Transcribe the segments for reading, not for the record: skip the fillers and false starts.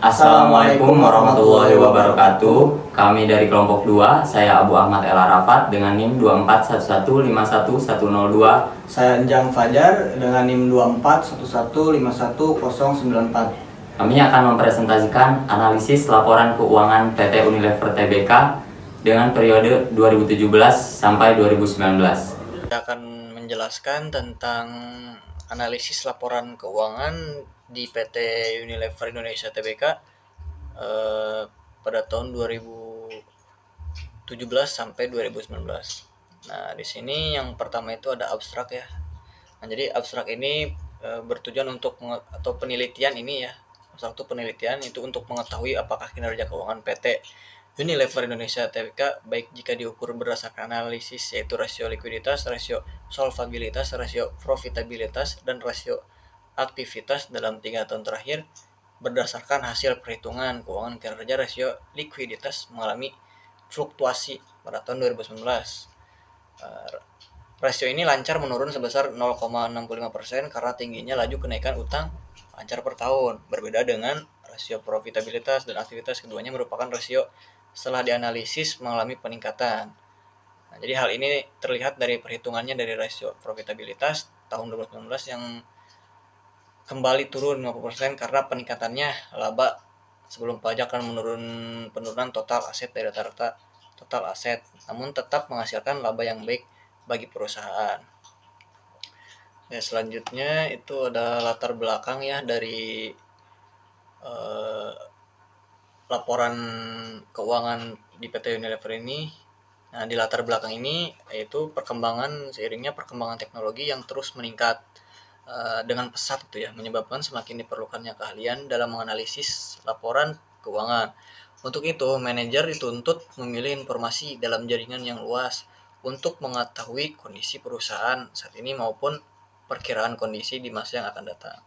Assalamualaikum warahmatullahi wabarakatuh. Kami dari kelompok 2, saya Abu Ahmad El Arafat dengan NIM 241151102. Saya Enjang Fajar dengan NIM 241151094. Kami akan mempresentasikan analisis laporan keuangan PT Unilever Tbk dengan periode 2017 sampai 2019. Saya akan menjelaskan tentang analisis laporan keuangan di PT Unilever Indonesia Tbk pada tahun 2017 sampai 2019. Nah, di sini yang pertama itu ada abstrak ya. Nah, jadi abstrak ini bertujuan untuk atau penelitian ini ya. Abstrak itu penelitian itu untuk mengetahui apakah kinerja keuangan PT Unilever Indonesia Tbk baik jika diukur berdasarkan analisis yaitu rasio likuiditas, rasio solvabilitas, rasio profitabilitas, dan rasio aktivitas dalam 3 tahun terakhir berdasarkan hasil perhitungan keuangan kinerja rasio likuiditas mengalami fluktuasi pada tahun 2019. Rasio ini lancar menurun sebesar 0,65% karena tingginya laju kenaikan utang lancar per tahun. Berbeda dengan rasio profitabilitas dan aktivitas, keduanya merupakan rasio setelah dianalisis mengalami peningkatan. Nah, jadi hal ini terlihat dari perhitungannya dari rasio profitabilitas tahun 2019 yang kembali turun 50% karena peningkatannya laba sebelum pajak kan penurunan total aset dari rata-rata total aset, namun tetap menghasilkan laba yang baik bagi perusahaan. Ya, selanjutnya itu ada latar belakang ya dari laporan keuangan di PT Unilever ini. Nah, di latar belakang ini yaitu seiringnya perkembangan teknologi yang terus meningkat dengan pesat itu ya, menyebabkan semakin diperlukannya keahlian dalam menganalisis laporan keuangan. Untuk itu, manajer dituntut memilih informasi dalam jaringan yang luas untuk mengetahui kondisi perusahaan saat ini maupun perkiraan kondisi di masa yang akan datang.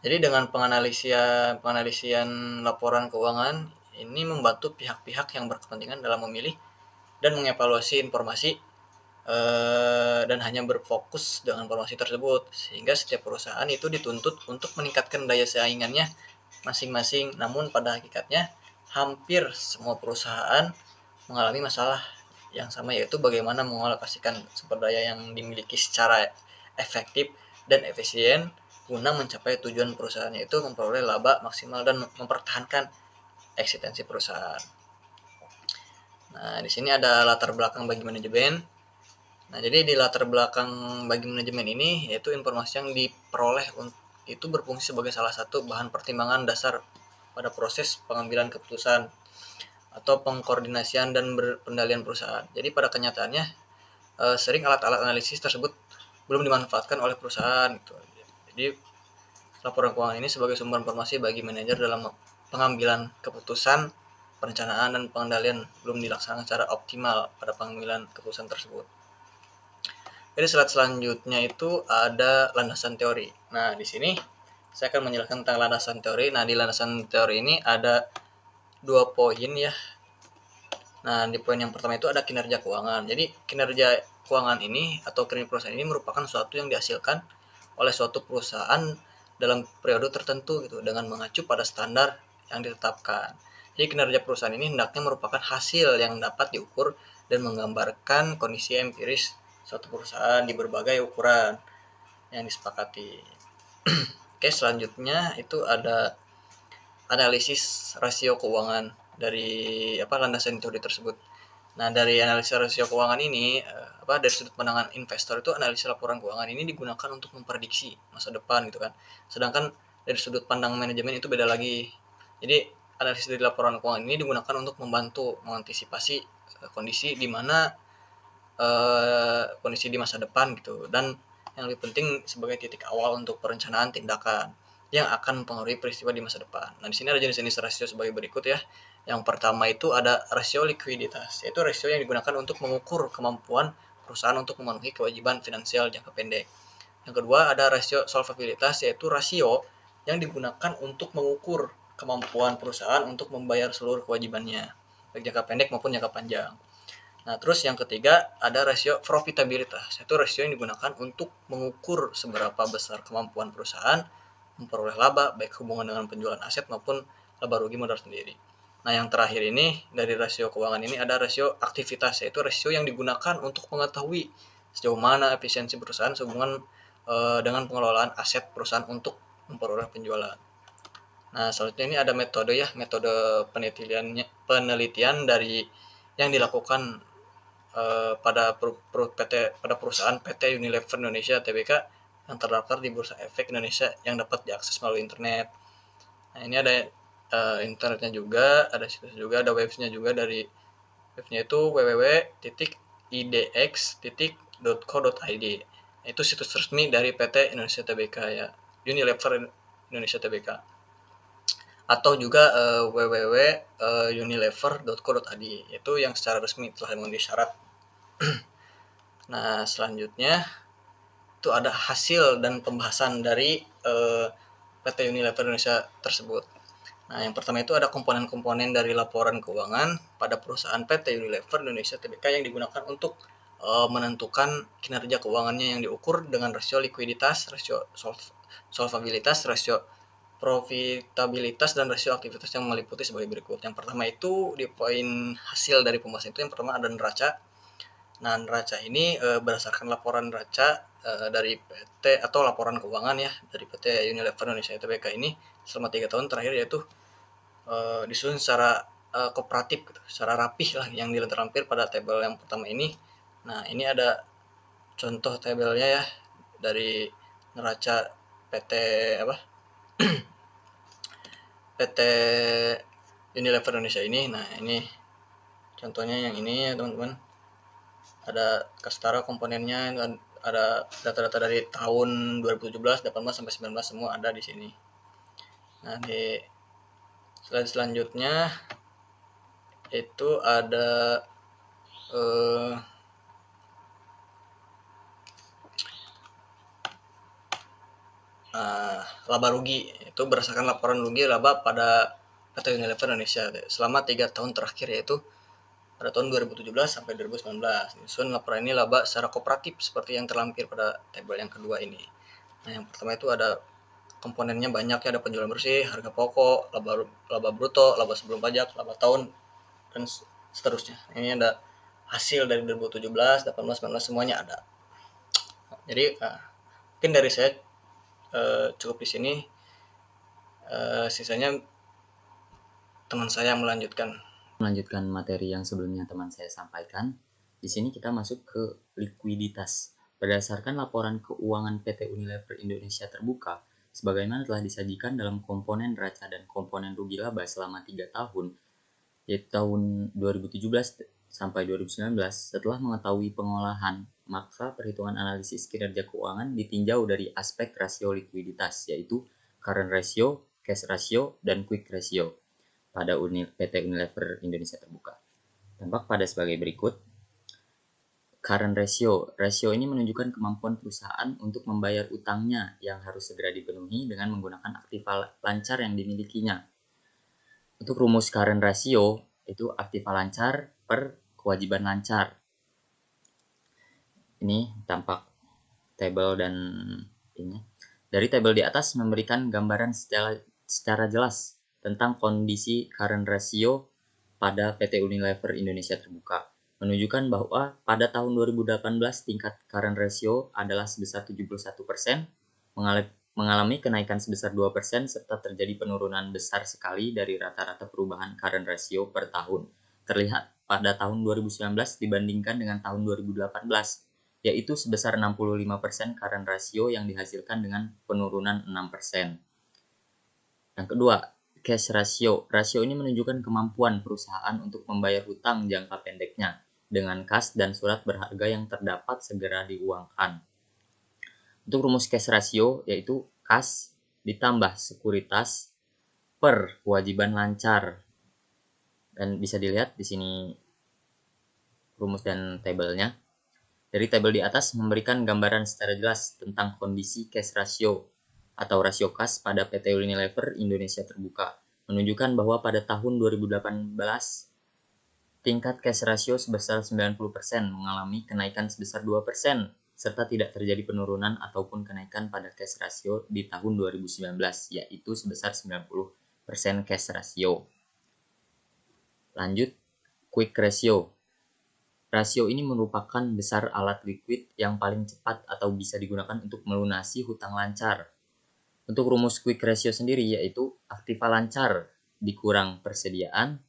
Jadi dengan penganalisian laporan keuangan ini membantu pihak-pihak yang berkepentingan dalam memilih dan mengevaluasi informasi dan hanya berfokus dengan informasi tersebut, sehingga setiap perusahaan itu dituntut untuk meningkatkan daya saingannya masing-masing. Namun pada hakikatnya hampir semua perusahaan mengalami masalah yang sama, yaitu bagaimana mengalokasikan sumber daya yang dimiliki secara efektif dan efisien guna mencapai tujuan perusahaan, yaitu memperoleh laba maksimal dan mempertahankan eksistensi perusahaan. Nah, di sini ada latar belakang bagi manajemen. Nah, jadi di latar belakang bagi manajemen ini yaitu informasi yang diperoleh itu berfungsi sebagai salah satu bahan pertimbangan dasar pada proses pengambilan keputusan atau pengkoordinasian dan pengendalian perusahaan. Jadi pada kenyataannya sering alat-alat analisis tersebut belum dimanfaatkan oleh perusahaan gitu. Jadi laporan keuangan ini sebagai sumber informasi bagi manajer dalam pengambilan keputusan, perencanaan dan pengendalian belum dilaksanakan secara optimal pada pengambilan keputusan tersebut. Jadi slide selanjutnya itu ada landasan teori. Nah, di sini saya akan menjelaskan tentang landasan teori. Nah, di landasan teori ini ada 2 poin ya. Nah, di poin yang pertama itu ada kinerja keuangan. Jadi kinerja keuangan ini atau kinerja perusahaan ini merupakan suatu yang dihasilkan oleh suatu perusahaan dalam periode tertentu gitu dengan mengacu pada standar yang ditetapkan. Jadi kinerja perusahaan ini hendaknya merupakan hasil yang dapat diukur dan menggambarkan kondisi empiris suatu perusahaan di berbagai ukuran yang disepakati. Oke, selanjutnya itu ada analisis rasio keuangan dari landasan teori tersebut. Nah, dari analisa rasio keuangan ini dari sudut pandangan investor itu analisa laporan keuangan ini digunakan untuk memprediksi masa depan gitu kan. Sedangkan dari sudut pandang manajemen itu beda lagi. Jadi analisis dari laporan keuangan ini digunakan untuk membantu mengantisipasi kondisi di mana kondisi di masa depan gitu, dan yang lebih penting sebagai titik awal untuk perencanaan tindakan yang akan mempengaruhi peristiwa di masa depan. Nah, di sini ada jenis-jenis rasio sebagai berikut ya. Yang pertama itu ada rasio likuiditas, yaitu rasio yang digunakan untuk mengukur kemampuan perusahaan untuk memenuhi kewajiban finansial jangka pendek. Yang kedua ada rasio solvabilitas, yaitu rasio yang digunakan untuk mengukur kemampuan perusahaan untuk membayar seluruh kewajibannya, baik jangka pendek maupun jangka panjang. Nah, terus yang ketiga ada rasio profitabilitas, yaitu rasio yang digunakan untuk mengukur seberapa besar kemampuan perusahaan memperoleh laba baik hubungan dengan penjualan aset maupun laba rugi modal sendiri. Nah, yang terakhir ini dari rasio keuangan ini ada rasio aktivitas, yaitu rasio yang digunakan untuk mengetahui sejauh mana efisiensi perusahaan sehubungan dengan pengelolaan aset perusahaan untuk memperoleh penjualan. Nah, selanjutnya ini ada metode ya, metode penelitian dari yang dilakukan pada perusahaan PT Unilever Indonesia Tbk yang terdaftar di Bursa Efek Indonesia yang dapat diakses melalui internet. Nah, ini ada internetnya juga, ada situs juga, ada websnya juga. Dari webnya itu www.idx.co.id. Itu situs resmi dari PT Indonesia Tbk ya, Unilever Indonesia Tbk. Atau juga www.unilever.co.id, itu yang secara resmi telah memenuhi syarat. Nah, selanjutnya itu ada hasil dan pembahasan dari PT Unilever Indonesia tersebut. Nah, yang pertama itu ada komponen-komponen dari laporan keuangan pada perusahaan PT Unilever Indonesia Tbk yang digunakan untuk menentukan kinerja keuangannya yang diukur dengan rasio likuiditas, rasio solvabilitas, rasio profitabilitas, dan rasio aktivitas yang meliputi sebagai berikut. Yang pertama itu di poin hasil dari pembahasan itu, yang pertama ada neraca. Nah, neraca ini berdasarkan laporan neraca dari PT atau laporan keuangan ya dari PT Unilever Indonesia Tbk ini selama 3 tahun terakhir, yaitu disusun secara kooperatif gitu, secara rapih lah yang dilampir pada tabel yang pertama ini. Nah, ini ada contoh tabelnya ya dari neraca PT PT Unilever Indonesia ini. Nah, ini contohnya yang ini ya teman-teman. Ada kastara komponennya, ada data-data dari tahun 2017, 18 sampai 19 semua ada di sini. Nah, di slide selanjutnya itu ada laba rugi. Itu berdasarkan laporan rugi laba pada PT Unilever Indonesia selama 3 tahun terakhir, yaitu pada tahun 2017 sampai 2019. Disusun laporan ini laba secara kooperatif seperti yang terlampir pada tabel yang kedua ini. Nah, yang pertama itu ada komponennya banyak ya, ada penjualan bersih, harga pokok, laba bruto, laba sebelum pajak, laba tahun, dan seterusnya. Ini ada hasil dari 2017, 18, 19 semuanya ada. Jadi mungkin dari saya cukup di sini. Sisanya teman saya melanjutkan materi yang sebelumnya teman saya sampaikan. Di sini kita masuk ke likuiditas. Berdasarkan laporan keuangan PT Unilever Indonesia terbuka, sebagaimana telah disajikan dalam komponen neraca dan komponen rugi laba selama 3 tahun, yaitu tahun 2017 sampai 2019, setelah mengetahui pengolahan, maka perhitungan analisis kinerja keuangan ditinjau dari aspek rasio likuiditas, yaitu current ratio, cash ratio, dan quick ratio pada PT Unilever Indonesia terbuka. Tampak pada sebagai berikut. Current ratio. Rasio ini menunjukkan kemampuan perusahaan untuk membayar utangnya yang harus segera dipenuhi dengan menggunakan aktiva lancar yang dimilikinya. Untuk rumus current ratio, itu aktiva lancar per kewajiban lancar. Ini tampak tabel dan ini. Dari tabel di atas memberikan gambaran secara jelas tentang kondisi current ratio pada PT Unilever Indonesia terbuka, menunjukkan bahwa pada tahun 2018 tingkat current ratio adalah sebesar 71%, mengalami kenaikan sebesar 2%, serta terjadi penurunan besar sekali dari rata-rata perubahan current ratio per tahun terlihat pada tahun 2019 dibandingkan dengan tahun 2018, yaitu sebesar 65% current ratio yang dihasilkan dengan penurunan 6%. Yang kedua, cash ratio. Rasio ini menunjukkan kemampuan perusahaan untuk membayar hutang jangka pendeknya dengan kas dan surat berharga yang terdapat segera diuangkan. Untuk rumus cash ratio yaitu kas ditambah sekuritas per kewajiban lancar. Dan bisa dilihat di sini rumus dan tabelnya. Dari tabel di atas memberikan gambaran secara jelas tentang kondisi cash ratio atau rasio kas pada PT Unilever Indonesia terbuka, menunjukkan bahwa pada tahun 2018 tingkat cash ratio sebesar 90% mengalami kenaikan sebesar 2%, serta tidak terjadi penurunan ataupun kenaikan pada cash ratio di tahun 2019, yaitu sebesar 90%. cash ratio. Lanjut, quick ratio. Rasio ini merupakan besar alat liquid yang paling cepat atau bisa digunakan untuk melunasi hutang lancar. Untuk rumus quick ratio sendiri yaitu aktiva lancar dikurang persediaan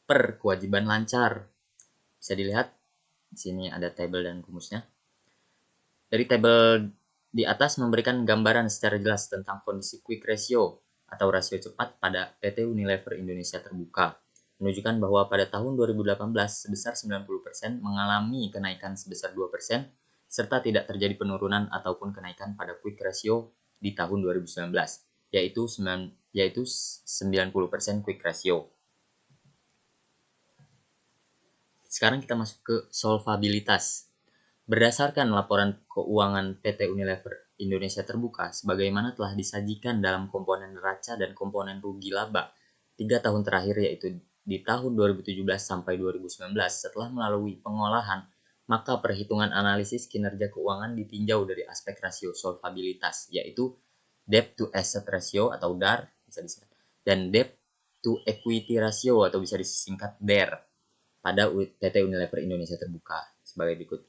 per kewajiban lancar. Bisa dilihat di sini ada tabel dan rumusnya. Dari tabel di atas memberikan gambaran secara jelas tentang kondisi quick ratio atau rasio cepat pada PT Unilever Indonesia Terbuka, menunjukkan bahwa pada tahun 2018 sebesar 90% mengalami kenaikan sebesar 2%, serta tidak terjadi penurunan ataupun kenaikan pada quick ratio di tahun 2019, yaitu 90% quick ratio. Sekarang kita masuk ke solvabilitas. Berdasarkan laporan keuangan PT Unilever Indonesia Terbuka, sebagaimana telah disajikan dalam komponen neraca dan komponen rugi laba 3 tahun terakhir, yaitu di tahun 2017 sampai 2019, setelah melalui pengolahan, maka perhitungan analisis kinerja keuangan ditinjau dari aspek rasio solvabilitas, yaitu debt to asset ratio atau DAR, bisa disingkat, dan debt to equity ratio atau bisa disingkat DER pada PT Unilever Indonesia Terbuka sebagai berikut.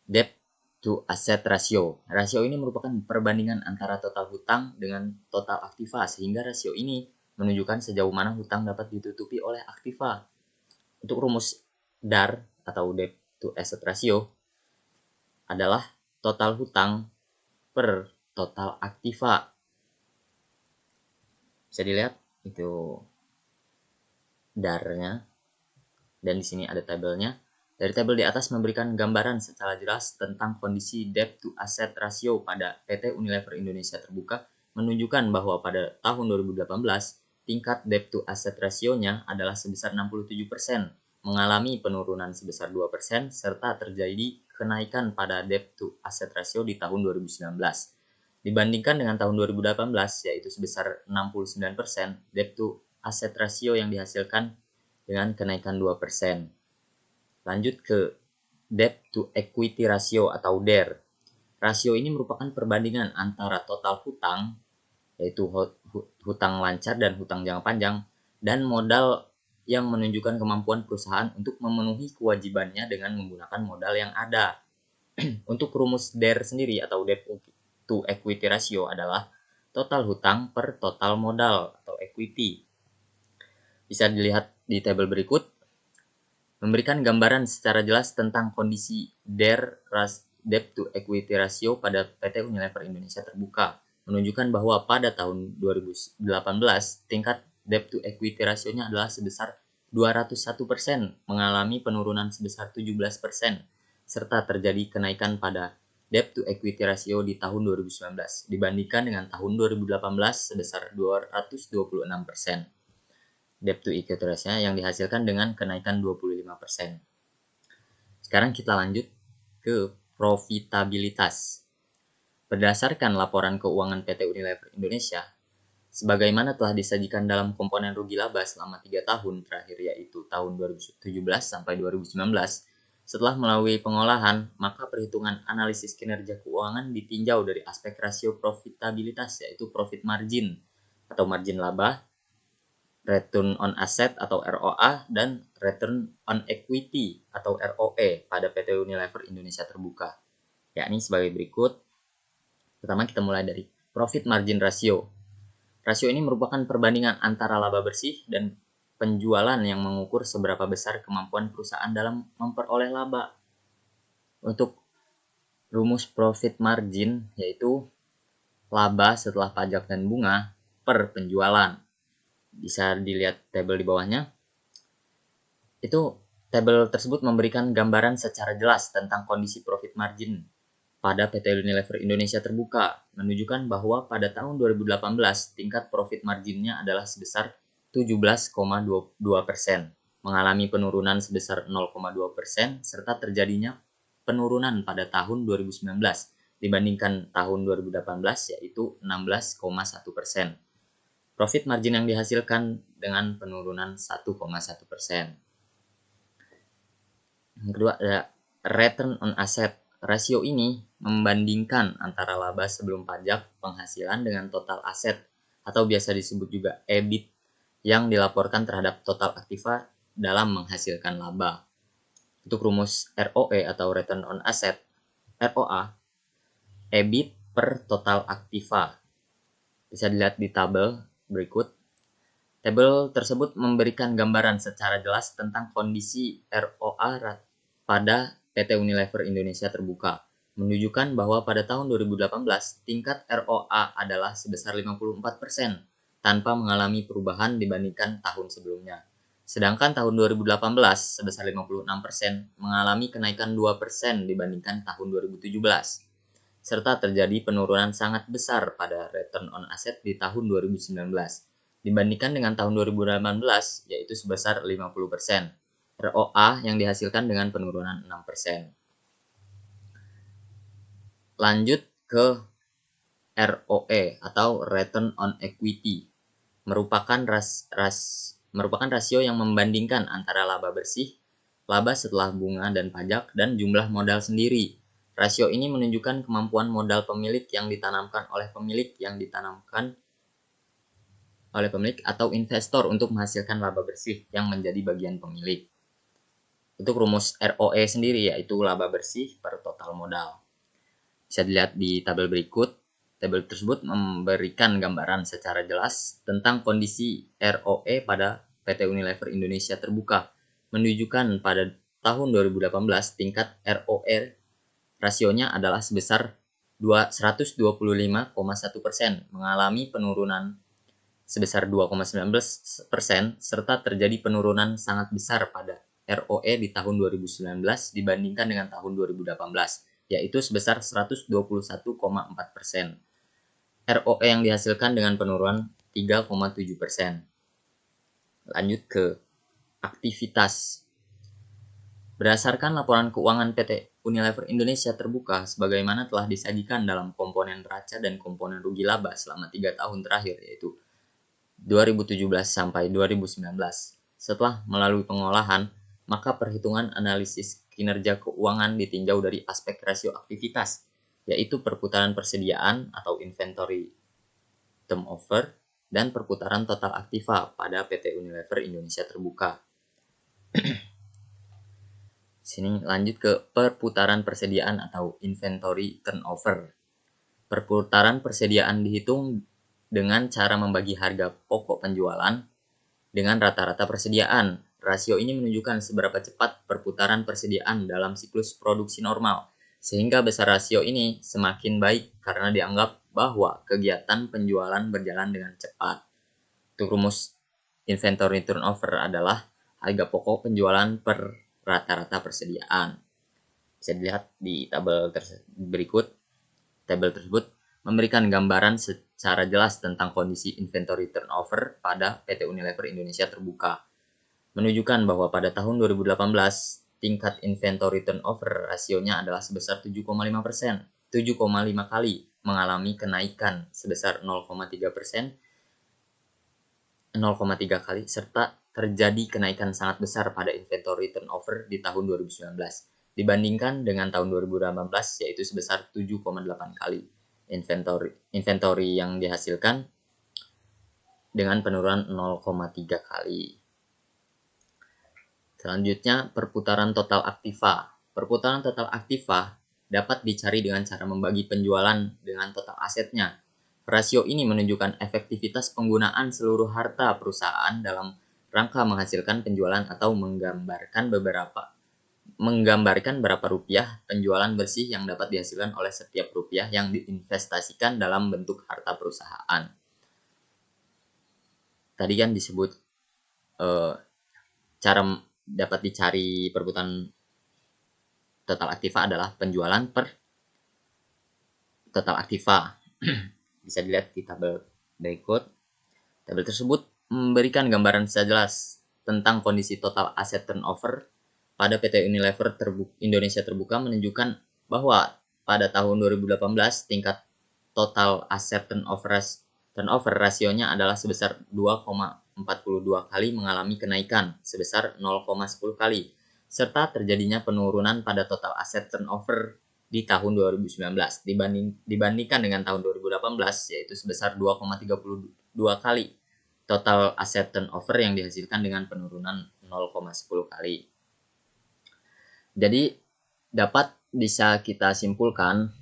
Debt to asset ratio. Rasio ini merupakan perbandingan antara total hutang dengan total aktiva, sehingga rasio ini menunjukkan sejauh mana hutang dapat ditutupi oleh aktiva. Untuk rumus DAR atau debt to asset ratio adalah total hutang per total aktiva. Bisa dilihat itu DAR-nya, dan di sini ada tabelnya. Dari tabel di atas memberikan gambaran secara jelas tentang kondisi debt to asset ratio pada PT Unilever Indonesia Terbuka, menunjukkan bahwa pada tahun 2018 tingkat debt to asset ratio-nya adalah sebesar 67%, mengalami penurunan sebesar 2%, serta terjadi kenaikan pada debt to asset ratio di tahun 2019. Dibandingkan dengan tahun 2018, yaitu sebesar 69%, debt to asset ratio yang dihasilkan dengan kenaikan 2%. Lanjut ke debt to equity ratio atau DER. Rasio ini merupakan perbandingan antara total hutang, yaitu hutang lancar dan hutang jangka panjang, dan modal yang menunjukkan kemampuan perusahaan untuk memenuhi kewajibannya dengan menggunakan modal yang ada. Untuk rumus DER sendiri atau debt to equity ratio adalah total hutang per total modal atau equity. Bisa dilihat di tabel berikut, memberikan gambaran secara jelas tentang kondisi DER debt to equity ratio pada PT Unilever Indonesia Terbuka, menunjukkan bahwa pada tahun 2018 tingkat debt to equity ratio-nya adalah sebesar 201%, mengalami penurunan sebesar 17%, serta terjadi kenaikan pada debt to equity ratio di tahun 2019 dibandingkan dengan tahun 2018 sebesar 226%. Debt to equity ratio yang dihasilkan dengan kenaikan 25%. Sekarang kita lanjut ke profitabilitas. Berdasarkan laporan keuangan PT Unilever Indonesia, sebagaimana telah disajikan dalam komponen rugi laba selama 3 tahun terakhir, yaitu tahun 2017 sampai 2019, setelah melalui pengolahan, maka perhitungan analisis kinerja keuangan ditinjau dari aspek rasio profitabilitas, yaitu profit margin atau margin laba, return on asset atau ROA, dan return on equity atau ROE pada PT Unilever Indonesia Terbuka, yakni sebagai berikut. Pertama, kita mulai dari profit margin ratio. Rasio ini merupakan perbandingan antara laba bersih dan penjualan yang mengukur seberapa besar kemampuan perusahaan dalam memperoleh laba. Untuk rumus profit margin yaitu laba setelah pajak dan bunga per penjualan. Bisa dilihat tabel di bawahnya. Itu tabel tersebut memberikan gambaran secara jelas tentang kondisi profit margin pada PT Unilever Indonesia Terbuka, menunjukkan bahwa pada tahun 2018 tingkat profit marginnya adalah sebesar 17,22%, mengalami penurunan sebesar 0,2%, serta terjadinya penurunan pada tahun 2019 dibandingkan tahun 2018, yaitu 16,1%. Profit margin yang dihasilkan dengan penurunan 1,1%. Yang kedua ada return on asset. Rasio ini membandingkan antara laba sebelum pajak penghasilan dengan total aset atau biasa disebut juga EBIT yang dilaporkan terhadap total aktiva dalam menghasilkan laba. Untuk rumus ROE atau Return on Asset, ROA, EBIT per total aktiva. Bisa dilihat di tabel berikut. Tabel tersebut memberikan gambaran secara jelas tentang kondisi ROA pada PT Unilever Indonesia Terbuka, menunjukkan bahwa pada tahun 2018 tingkat ROA adalah sebesar 54% tanpa mengalami perubahan dibandingkan tahun sebelumnya. Sedangkan tahun 2018 sebesar 56% mengalami kenaikan 2% dibandingkan tahun 2017. Serta terjadi penurunan sangat besar pada return on asset di tahun 2019 dibandingkan dengan tahun 2018, yaitu sebesar 50%. ROA yang dihasilkan dengan penurunan 6%. Lanjut ke ROE atau Return on Equity, merupakan rasio yang membandingkan antara laba bersih, laba setelah bunga dan pajak, dan jumlah modal sendiri. Rasio ini menunjukkan kemampuan modal pemilik yang ditanamkan oleh pemilik atau investor untuk menghasilkan laba bersih yang menjadi bagian pemilik. Untuk rumus ROE sendiri yaitu laba bersih per total modal. Bisa dilihat di tabel berikut. Tabel tersebut memberikan gambaran secara jelas tentang kondisi ROE pada PT Unilever Indonesia Terbuka, menunjukkan pada tahun 2018 tingkat ROE rasionya adalah sebesar 125,1%, mengalami penurunan sebesar 2,19%, serta terjadi penurunan sangat besar pada ROE di tahun 2019 dibandingkan dengan tahun 2018, yaitu sebesar 121,4%. ROE yang dihasilkan dengan penurunan 3,7%. Lanjut ke aktivitas. Berdasarkan laporan keuangan PT Unilever Indonesia Terbuka sebagaimana telah disajikan dalam komponen neraca dan komponen rugi laba selama 3 tahun terakhir, yaitu 2017 sampai 2019. Setelah melalui pengolahan, maka perhitungan analisis kinerja keuangan ditinjau dari aspek rasio aktivitas, yaitu perputaran persediaan atau inventory turnover dan perputaran total aktiva pada PT Unilever Indonesia Terbuka. Sini lanjut ke perputaran persediaan atau inventory turnover. Perputaran persediaan dihitung dengan cara membagi harga pokok penjualan dengan rata-rata persediaan. Rasio ini menunjukkan seberapa cepat perputaran persediaan dalam siklus produksi normal, sehingga besar rasio ini semakin baik karena dianggap bahwa kegiatan penjualan berjalan dengan cepat. Untuk rumus inventory turnover adalah harga pokok penjualan per rata-rata persediaan. Bisa dilihat di tabel berikut. Tabel tersebut memberikan gambaran secara jelas tentang kondisi inventory turnover pada PT Unilever Indonesia Terbuka, menunjukkan bahwa pada tahun 2018 tingkat inventory turnover rasionya adalah sebesar 7,5 kali, mengalami kenaikan sebesar 0,3 kali, serta terjadi kenaikan sangat besar pada inventory turnover di tahun 2019 dibandingkan dengan tahun 2018, yaitu sebesar 7,8 kali. Inventory yang dihasilkan dengan penurunan 0,3 kali. Selanjutnya, perputaran total aktiva. Perputaran total aktiva dapat dicari dengan cara membagi penjualan dengan total asetnya. Rasio ini menunjukkan efektivitas penggunaan seluruh harta perusahaan dalam rangka menghasilkan penjualan atau menggambarkan berapa rupiah penjualan bersih yang dapat dihasilkan oleh setiap rupiah yang diinvestasikan dalam bentuk harta perusahaan. Tadi kan disebut cara dapat dicari perputaran total aktiva adalah penjualan per total aktiva. Bisa dilihat di tabel berikut. Tabel tersebut memberikan gambaran secara jelas tentang kondisi total aset turnover pada PT Unilever Indonesia Terbuka, menunjukkan bahwa pada tahun 2018 tingkat total aset turnover rasionya adalah sebesar 2,42 kali, mengalami kenaikan sebesar 0,10 kali, serta terjadinya penurunan pada total aset turnover di tahun 2019 dibandingkan dengan tahun 2018, yaitu sebesar 2,32 2 kali total asset turnover yang dihasilkan dengan penurunan 0,10 kali. Jadi bisa kita simpulkan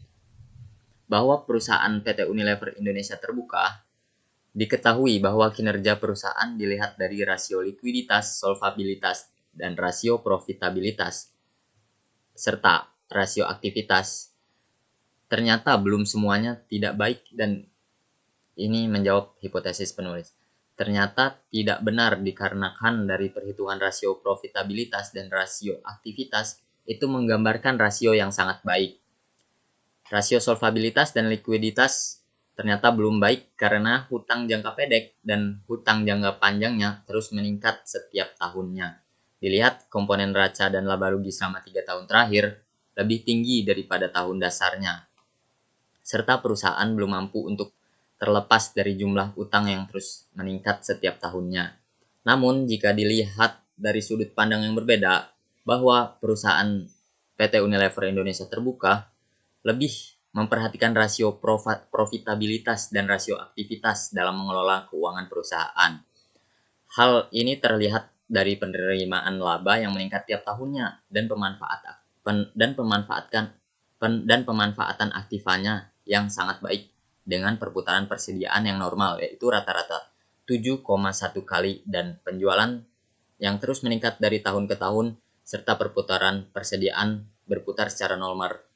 bahwa perusahaan PT Unilever Indonesia Terbuka diketahui bahwa kinerja perusahaan dilihat dari rasio likuiditas, solvabilitas, dan rasio profitabilitas, serta rasio aktivitas. Ternyata belum semuanya tidak baik, dan ini menjawab hipotesis penulis. Ternyata tidak benar dikarenakan dari perhitungan rasio profitabilitas dan rasio aktivitas itu menggambarkan rasio yang sangat baik. Rasio solvabilitas dan likuiditas ternyata belum baik karena hutang jangka pendek dan hutang jangka panjangnya terus meningkat setiap tahunnya. Dilihat komponen neraca dan laba rugi selama 3 tahun terakhir lebih tinggi daripada tahun dasarnya. Serta perusahaan belum mampu untuk terlepas dari jumlah utang yang terus meningkat setiap tahunnya. Namun jika dilihat dari sudut pandang yang berbeda, bahwa perusahaan PT Unilever Indonesia Terbuka lebih memperhatikan rasio profitabilitas dan rasio aktivitas dalam mengelola keuangan perusahaan. Hal ini terlihat dari penerimaan laba yang meningkat tiap tahunnya dan pemanfaatan aktivanya yang sangat baik dengan perputaran persediaan yang normal, yaitu rata-rata 7,1 kali, dan penjualan yang terus meningkat dari tahun ke tahun, serta perputaran persediaan berputar secara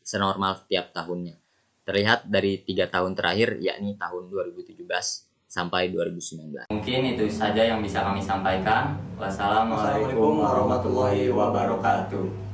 senormal setiap tahunnya. Terlihat dari 3 tahun terakhir, yakni tahun 2017 sampai 2019. Mungkin itu saja yang bisa kami sampaikan. Wassalamualaikum warahmatullahi wabarakatuh.